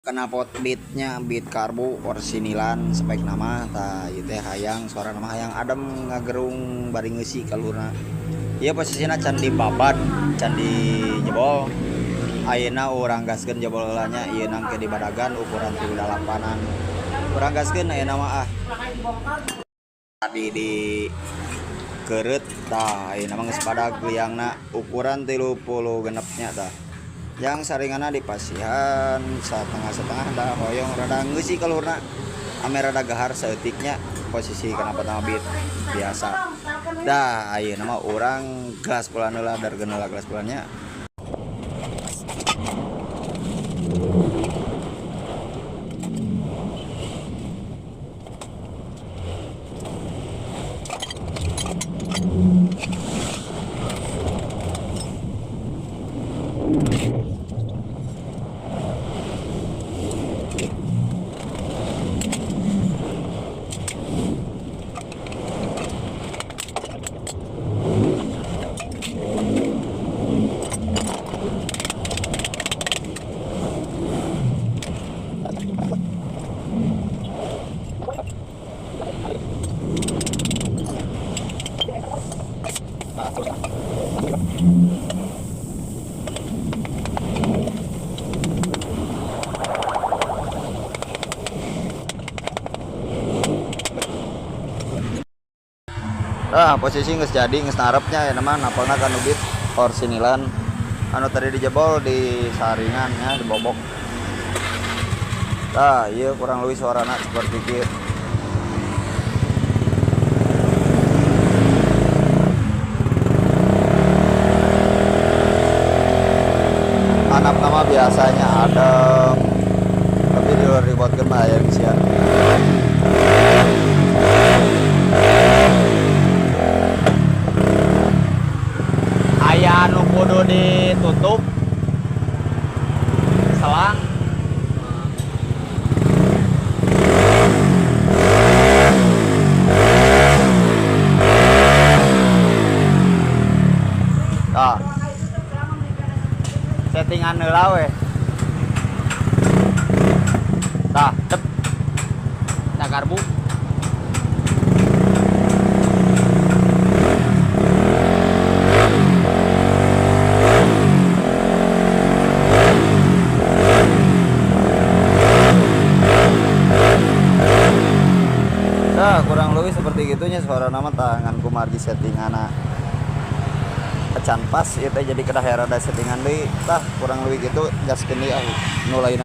Kenapa beatnya beat karbu orsinilan spek nama ta ieu teh hayang suara nama hayang adem ngagerung bari ngeusi kalurna. Ieu posisina can di papan, can di jebol. Ayeuna urang gaskeun jebol heulanya ieu nangke di badagan ukuran 38-an. Urang gaskeun ayeuna mah tadi di keureut tah ayeuna mah geus badag liangna ukuran 30 genepnya tah. Yang saringanna di pasihan setengah-setengah dah hoyong rada ngeusi kalurna ame rada gahar saeutiknya posisi kenapa tama beat biasa dah ayeuna mah urang gas pulan heula dargeun heula gas pulannya. Nah, posisi geus jadi geus narepnya ya nama napalna kanu beat orsinilan anu tadi dijebol di saringan ya dibobok. Nah, iya kurang lebih suarana seperti kieu. Anak nama biasanya adem, tapi di luar dibuatkeun mah aya bisian. Aya anu kudu ditutup selang. Tah. Settingan heula we. Tah, cep. Tah karbu. Nah, kurang lebih seperti gitunya suara nama tangan kumargi settingana can pas itu jadi kedah rada settingan deui tah kurang lebih gitu gaskeun deui nu lain.